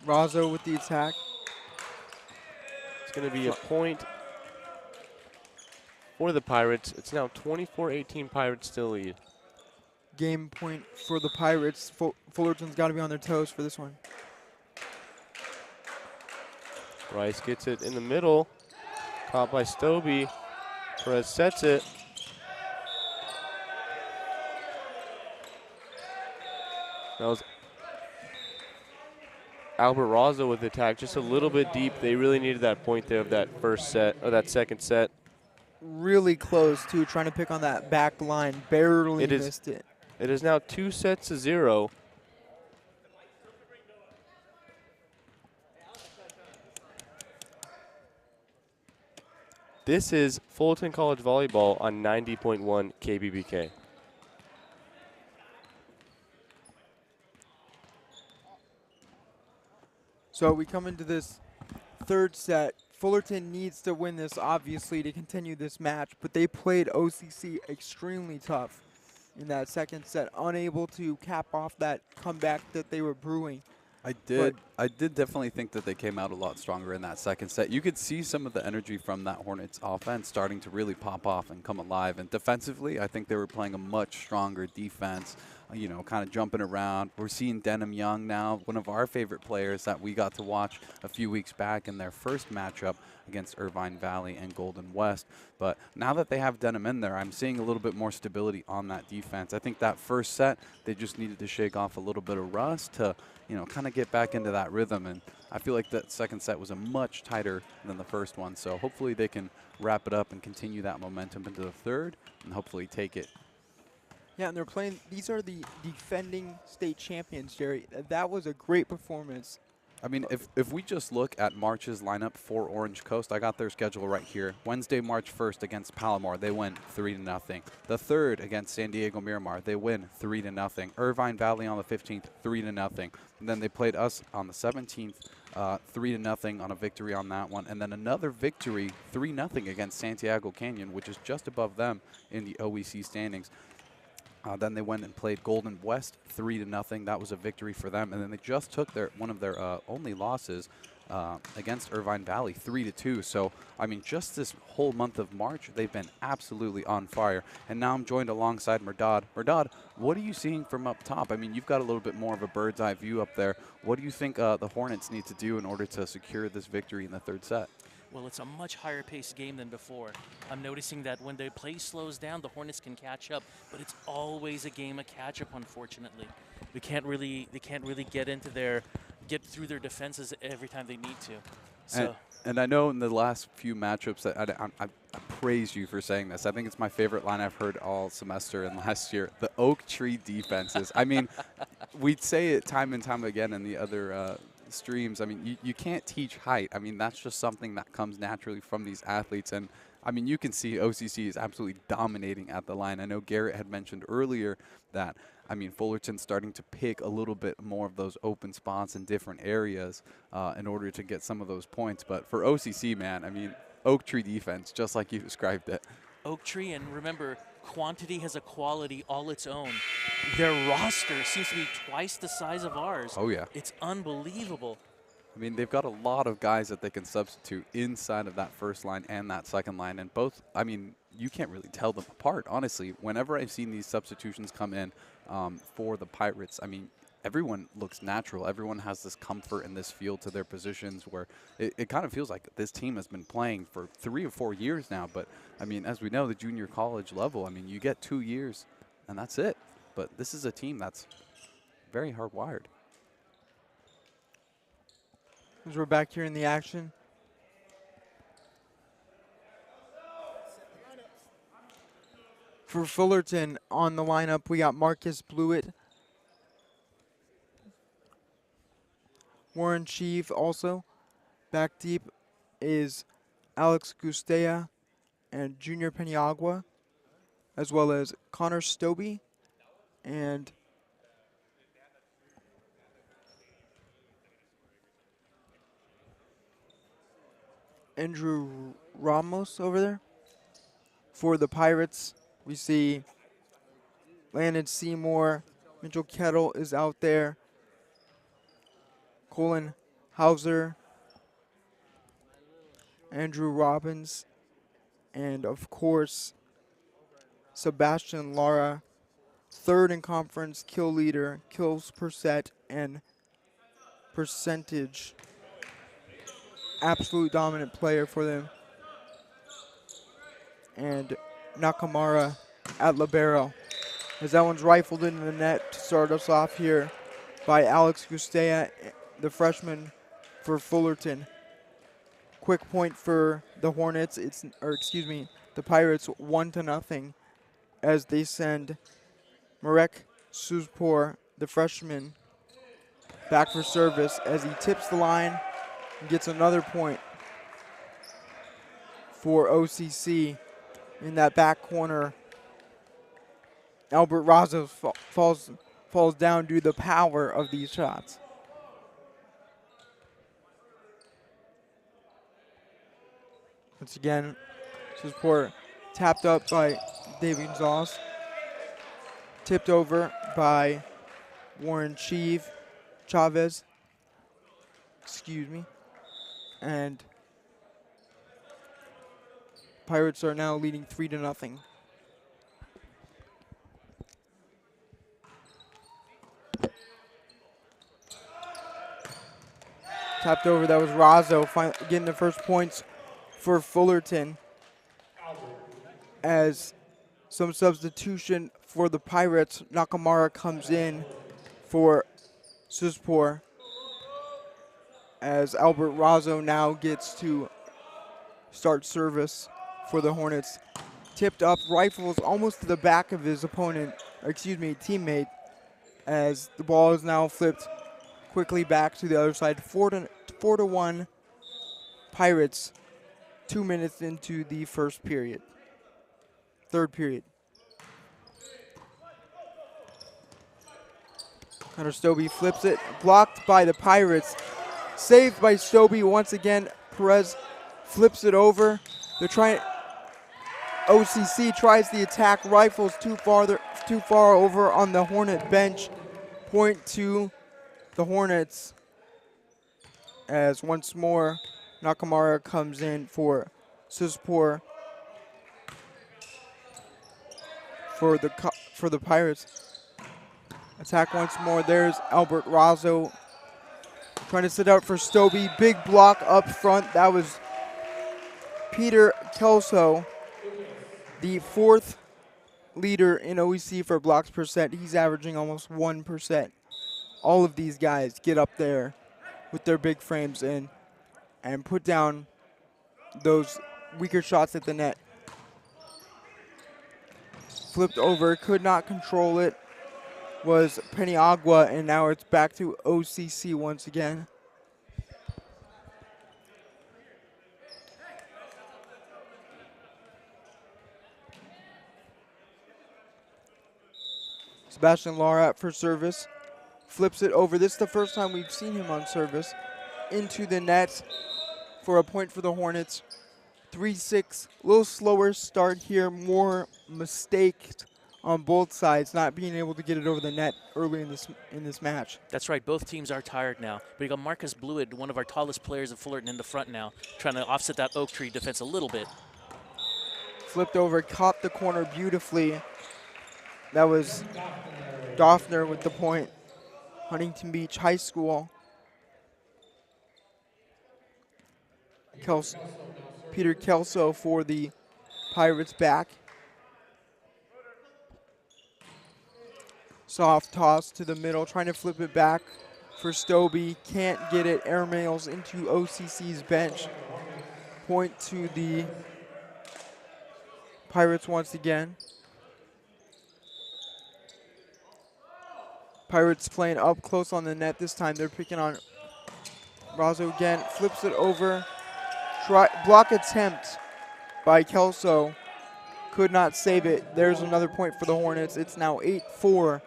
Razzo with the attack. It's going to be a point for the Pirates. It's now 24-18 Pirates still lead. Game point for the Pirates. Fullerton's got to be on their toes for this one. Rice gets it in the middle. Caught by Stobie. Perez sets it. That was Albert Razzo with the attack, just a little bit deep. They really needed that point there of that first set, or that second set. Really close, too, trying to pick on that back line. Barely missed it. It is now 2-0. This is Fullerton College Volleyball on 90.1 KBPK. So we come into this third set. Fullerton needs to win this, obviously, to continue this match, but they played OCC extremely tough in that second set, unable to cap off that comeback that they were brewing. I did definitely think that they came out a lot stronger in that second set. You could see some of the energy from that Hornets offense starting to really pop off and come alive. And defensively, I think they were playing a much stronger defense, you know, kind of jumping around. We're seeing Denham Young now, one of our favorite players that we got to watch a few weeks back in their first matchup against Irvine Valley and Golden West. But now that they have Denham in there, I'm seeing a little bit more stability on that defense. I think that first set, they just needed to shake off a little bit of rust to, you know, kind of get back into that rhythm. And I feel like that second set was a much tighter than the first one. So hopefully they can wrap it up and continue that momentum into the third and hopefully take it. Yeah, and they're playing, these are the defending state champions, Jerry. That was a great performance. I mean, if we just look at March's lineup for Orange Coast, I got their schedule right here. Wednesday, March 1st against Palomar, they win 3-0. The 3rd against San Diego Miramar, they win 3-0. Irvine Valley on the 15th, 3-0. And then they played us on the 17th, 3-0 on a victory on that one. And then another victory, 3-0 against Santiago Canyon, which is just above them in the OEC standings. Then they went and played Golden West 3-0. That was a victory for them. And then they just took one of their only losses against Irvine Valley 3-2. So, I mean, just this whole month of March, they've been absolutely on fire. And now I'm joined alongside Merdad. Merdad, what are you seeing from up top? I mean, you've got a little bit more of a bird's eye view up there. What do you think the Hornets need to do in order to secure this victory in the third set? Well, it's a much higher paced game than before. I'm noticing that when the play slows down, the Hornets can catch up, but it's always a game of catch up, unfortunately. They can't really get through their defenses every time they need to. So. And I know in the last few matchups that I praise you for saying this. I think it's my favorite line I've heard all semester and last year. The Oak Tree defenses. I mean, we'd say it time and time again in the other streams. I mean, you can't teach height. I mean, that's just something that comes naturally from these athletes. And I mean, you can see OCC is absolutely dominating at the line. I know Garrett had mentioned earlier that, I mean, Fullerton's starting to pick a little bit more of those open spots in different areas in order to get some of those points. But for OCC, man, I mean, Oak Tree defense, just like you described it. Oak Tree, and remember, quantity has a quality all its own. Their roster seems to be twice the size of ours. Oh, yeah. It's unbelievable. I mean, they've got a lot of guys that they can substitute inside of that first line and that second line. And both, I mean, you can't really tell them apart, honestly. Whenever I've seen these substitutions come in for the Pirates, I mean, everyone looks natural. Everyone has this comfort and this feel to their positions where it kind of feels like this team has been playing for 3 or 4 years now. But, I mean, as we know, the junior college level, I mean, you get 2 years and that's it. But this is a team that's very hardwired. As we're back here in the action. For Fullerton on the lineup, we got Marcus Blewett, Warren Sheave also. Back deep is Alex Gustea and Junior Peniagua, as well as Connor Stobie and Andrew Ramos over there. For the Pirates, we see Landon Seymour, Mitchell Kettle is out there, Colin Hauser, Andrew Robbins, and of course, Sebastian Lara, third in conference kill leader, kills per set, and percentage. Absolute dominant player for them. And Nakamura at libero, as that one's rifled into the net to start us off here by Alex Gustea, the freshman for Fullerton. Quick point for the Hornets, the Pirates, 1-0, as they send Marek Suzpor, the freshman, back for service as he tips the line and gets another point for OCC. In that back corner, Albert Razzo falls down due to the power of these shots. Once again, Sispor tapped up by David Gonzalez. Tipped over by Warren Chavez. Excuse me. And Pirates are now leading 3-0. Tapped over, that was Razzo getting the first points for Fullerton. As some substitution for the Pirates, Nakamura comes in for Sispor. As Albert Razzo now gets to start service for the Hornets. Tipped up, rifles almost to the back of his opponent, or excuse me, teammate, as the ball is now flipped quickly back to the other side. 4-1 Pirates, 2 minutes into the third period. Connor Stobie flips it, blocked by the Pirates. Saved by Stobie once again. Perez flips it over. They're trying. OCC tries the attack. Rifles too far over on the Hornet bench. Point to the Hornets. As once more Nakamura comes in for Sispor for the Pirates. Attack once more. There's Albert Razzo trying to sit out for Stobie. Big block up front. That was Peter Kelso, the fourth leader in OEC for blocks per set. He's averaging almost 1%. All of these guys get up there with their big frames and put down those weaker shots at the net. Flipped over, could not control it. Was Peniagua, and now it's back to OCC once again. Sebastian Lara for service. Flips it over. This is the first time we've seen him on service. Into the net for a point for the Hornets. 3-6, a little slower start here. More mistakes on both sides, not being able to get it over the net early in this match. That's right. Both teams are tired now. But you got Marcus Blewett, one of our tallest players of Fullerton, in the front now, trying to offset that oak tree defense a little bit. Flipped over, caught the corner beautifully. That was Doffner with the point. Huntington Beach High School. Peter Kelso for the Pirates back. Soft toss to the middle, trying to flip it back for Stobie. Can't get it. Airmails into OCC's bench. Point to the Pirates once again. Pirates playing up close on the net this time. They're picking on Razzo again. Flips it over. Block attempt by Kelso. Could not save it. There's another point for the Hornets. It's now 8-4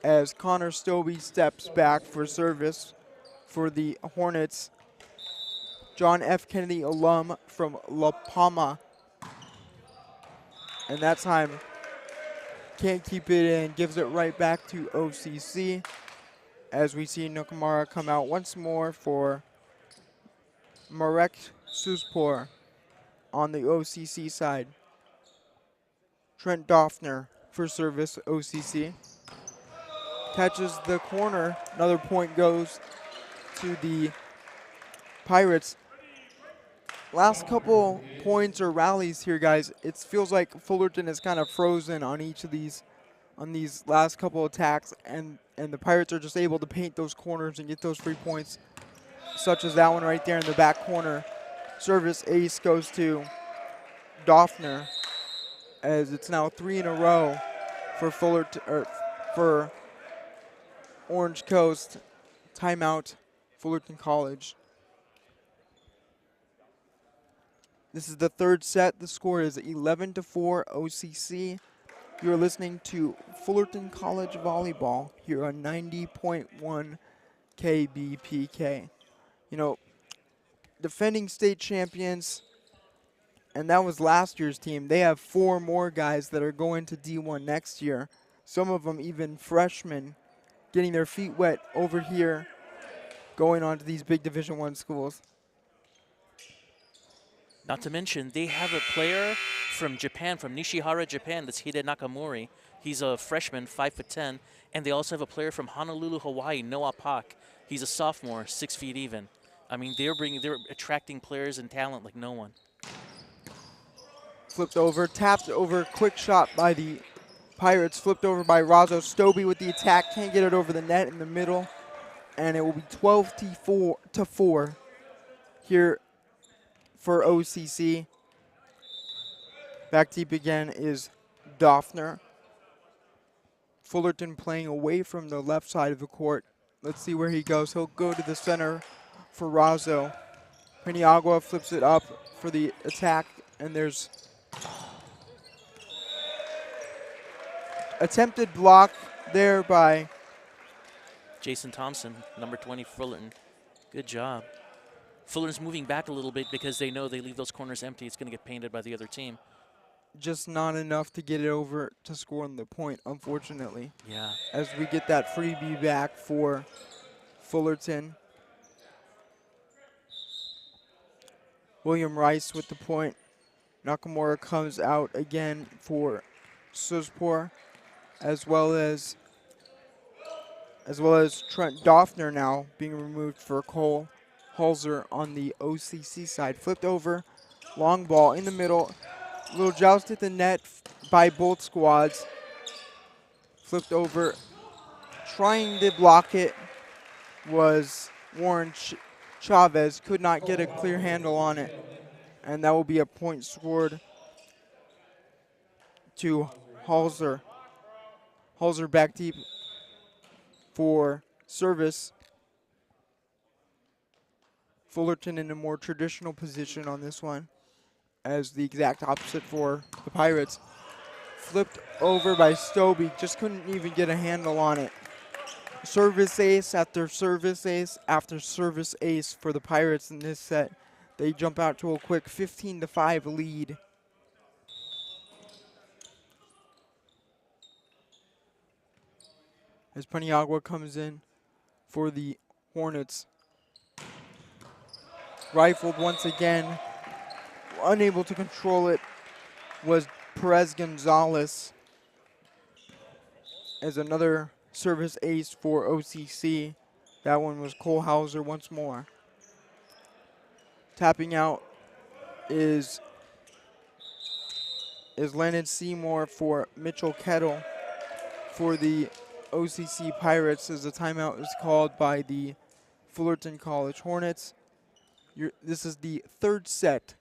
as Connor Stobie steps back for service for the Hornets. John F. Kennedy alum from La Palma. And that time can't keep it in. Gives it right back to OCC as we see Nakamura come out once more for Marek Sispor on the OCC side. Trent Doffner for service, OCC. Catches the corner. Another point goes to the Pirates. Last couple points or rallies here, guys. It feels like Fullerton is kind of frozen on each of these, on these last couple attacks, and the Pirates are just able to paint those corners and get those free points, such as that one right there in the back corner. Service ace goes to Doffner, as it's now 3 in a row for Fullerton, or for Orange Coast. Timeout, Fullerton College. This is the third set. The score is 11-4 OCC. You're listening to Fullerton College Volleyball here on 90.1 KBPK. You know, defending state champions, and that was last year's team. They have 4 more guys that are going to D1 next year. Some of them even freshmen getting their feet wet over here, going on to these big Division I schools. Not to mention, they have a player from Japan, from Nishihara, Japan, that's Hide Nakamori. He's a freshman, 5'10", and they also have a player from Honolulu, Hawaii, Noah Pak. He's a sophomore, 6 feet even. I mean, they're attracting players and talent like no one. Flipped over, tapped over, quick shot by the Pirates, flipped over by Razzo. Stobie with the attack, can't get it over the net in the middle, and it will be 12-4 here for OCC. Back deep again is Doffner. Fullerton playing away from the left side of the court. Let's see where he goes. He'll go to the center for Razzo. Paniagua flips it up for the attack, and there's attempted block there by Jason Thompson, number 20, Fullerton. Good job. Fullerton's moving back a little bit because they know they leave those corners empty. It's going to get painted by the other team. just not enough to get it over to score on the point, unfortunately. Yeah. As we get that freebie back for Fullerton. William Rice with the point. Nakamura comes out again for Suzpor, as well as Trent Doffner now being removed for Cole Halser on the OCC side. Flipped over, long ball in the middle. Little joust at the net by both squads. Flipped over, trying to block it was Warren Chavez. Could not get a clear handle on it. And that will be a point scored to Halser. Halser back deep for service. Fullerton in a more traditional position on this one, as the exact opposite for the Pirates. Flipped over by Stobie, just couldn't even get a handle on it. Service ace after service ace after service ace for the Pirates in this set. They jump out to a quick 15-5 lead. As Paniagua comes in for the Hornets. Rifled once again. Unable to control it was Perez Gonzalez. As another service ace for OCC. That one was Cole Hauser once more. Tapping out is Landon Seymour for Mitchell Kettle for the OCC Pirates, as the timeout is called by the Fullerton College Hornets. This is the third set.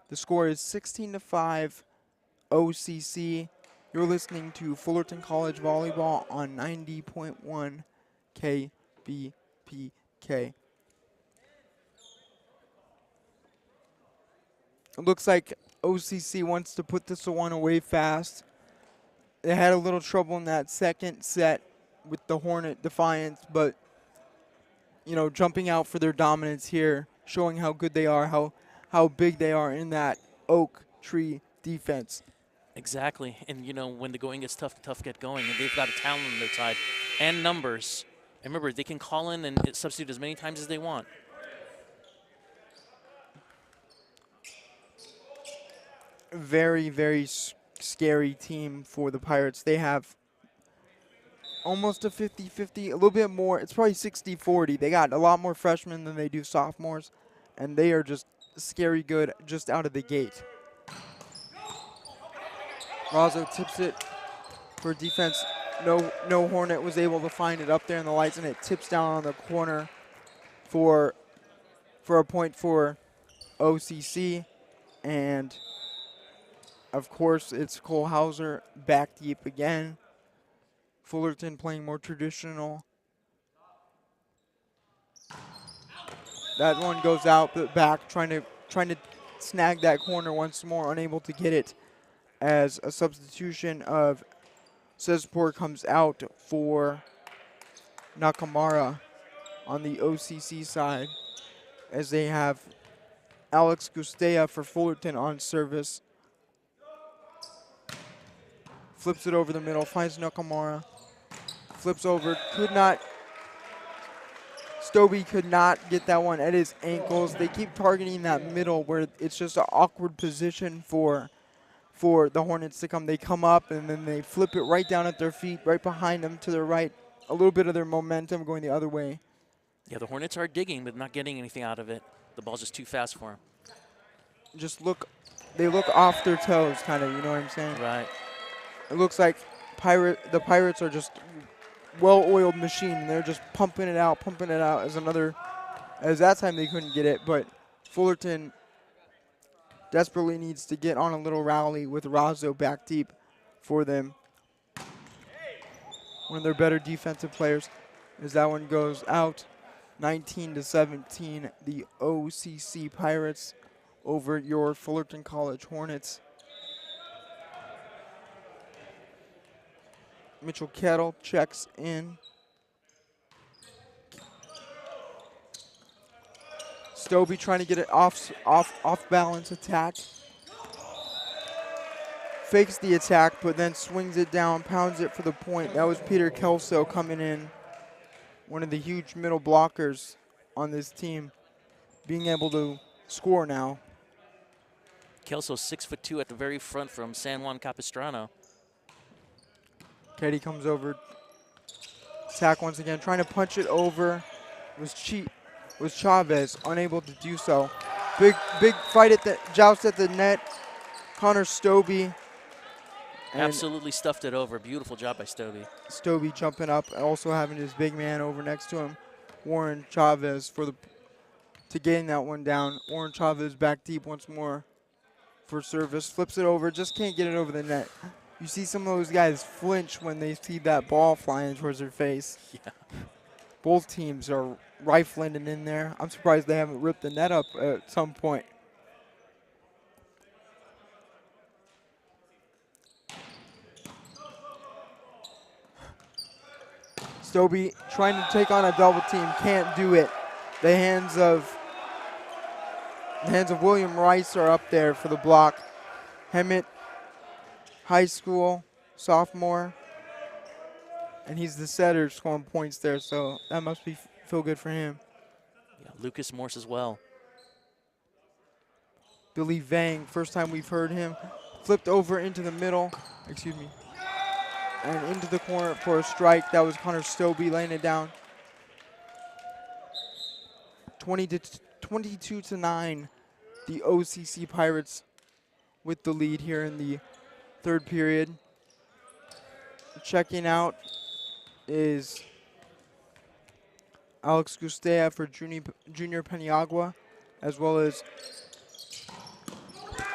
The score is 16-5 OCC. You're listening to Fullerton College Volleyball on 90.1 KBPK. It looks like OCC wants to put this one away fast. They had a little trouble in that second set with the Hornet Defiance, but, you know, jumping out for their dominance here, showing how good they are, how big they are in that oak tree defense. Exactly. And, you know, when the going gets tough, the tough get going. And they've got a talent on their side and numbers. And remember, they can call in and substitute as many times as they want. Very, very scary team for the Pirates. They have almost a 50-50, a little bit more. It's probably 60-40. They got a lot more freshmen than they do sophomores, and they are just scary good just out of the gate. Razzo tips it for defense. No Hornet was able to find it up there in the lights, and it tips down on the corner for a point for OCC. And of course, it's Cole Hauser back deep again. Fullerton playing more traditional. That one goes out, but back, trying to snag that corner once more, unable to get it, as a substitution of Sezpor comes out for Nakamura on the OCC side, as they have Alex Gustea for Fullerton on service. Flips it over the middle, finds Nakamura. Flips over, could not. Stobie could not get that one at his ankles. They keep targeting that middle where it's just an awkward position for the Hornets to come. They come up and then they flip it right down at their feet, right behind them to their right. A little bit of their momentum going the other way. Yeah, the Hornets are digging, but not getting anything out of it. The ball's just too fast for them. Just look, they look off their toes, kind of, you know what I'm saying? Right. It looks like the Pirates are just well-oiled machine. They're just pumping it out as that time they couldn't get it, but Fullerton desperately needs to get on a little rally with Razzo back deep for them. One of their better defensive players as that one goes out. 19-17, the OCC Pirates over your Fullerton College Hornets. Mitchell Kettle checks in. Stobie trying to get it off balance attack. Fakes the attack, but then swings it down, pounds it for the point. That was Peter Kelso coming in, one of the huge middle blockers on this team, being able to score now. Kelso 6'2" at the very front from San Juan Capistrano. Keddy comes over. Attack once again, trying to punch it over. Was Chavez unable to do so. Big fight at the joust at the net. Connor Stobie. Absolutely stuffed it over. Beautiful job by Stobie. Stobie jumping up, also having his big man over next to him, Warren Chavez, to gain that one down. Warren Chavez back deep once more for service. Flips it over, just can't get it over the net. You see some of those guys flinch when they see that ball flying towards their face. Yeah. Both teams are rifling it in there. I'm surprised they haven't ripped the net up at some point. Stobie trying to take on a double team, can't do it. The hands of William Rice are up there for the block. Hemet, high school, sophomore, and he's the setter scoring points there, so that must feel good for him. Yeah, Lucas Morse as well. Billy Vang, first time we've heard him, flipped over into the middle, and into the corner for a strike. That was Connor Stobie laying it down. 22-9, the OCC Pirates with the lead here in the third period. Checking out is Alex Gustea for Junior Paniagua, as well as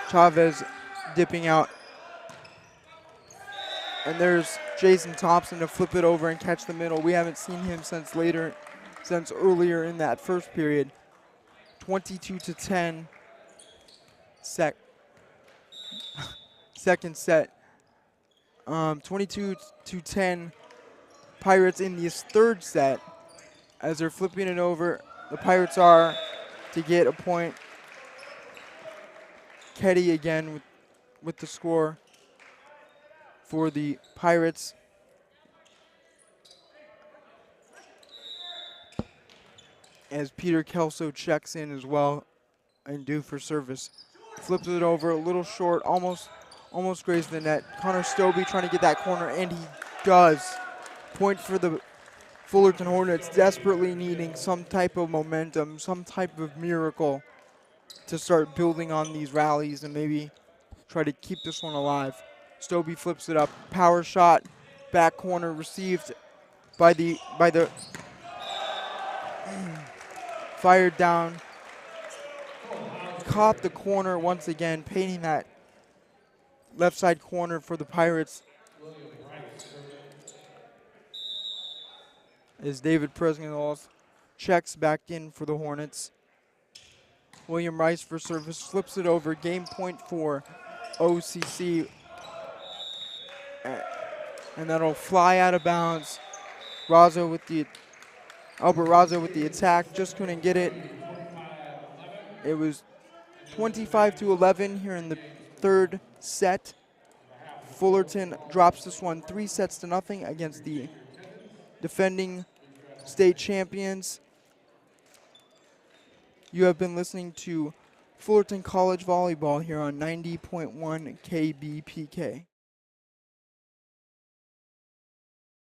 Chavez dipping out. And there's Jason Thompson to flip it over and catch the middle. We haven't seen him since earlier in that first period. 22-10. Second set. 22-10. Pirates in this third set. As they're flipping it over, the Pirates are to get a point. Keddy again with the score for the Pirates. As Peter Kelso checks in as well and due for service. Flips it over, a little short, almost grazed the net. Connor Stobie trying to get that corner, and he does. Point for the Fullerton Hornets, desperately needing some type of momentum, some type of miracle to start building on these rallies and maybe try to keep this one alive. Stobie flips it up, power shot, back corner received by the fired down. Caught the corner once again, painting that left side corner for the Pirates. As David Presnell checks back in for the Hornets. William Rice for service, flips it over, game point for OCC. And that'll fly out of bounds. Albert Razzo with the attack, just couldn't get it. It was 25-11 here in the third set. Fullerton drops this one 3-0 against the defending state champions. You have been listening to Fullerton College Volleyball here on 90.1 KBPK.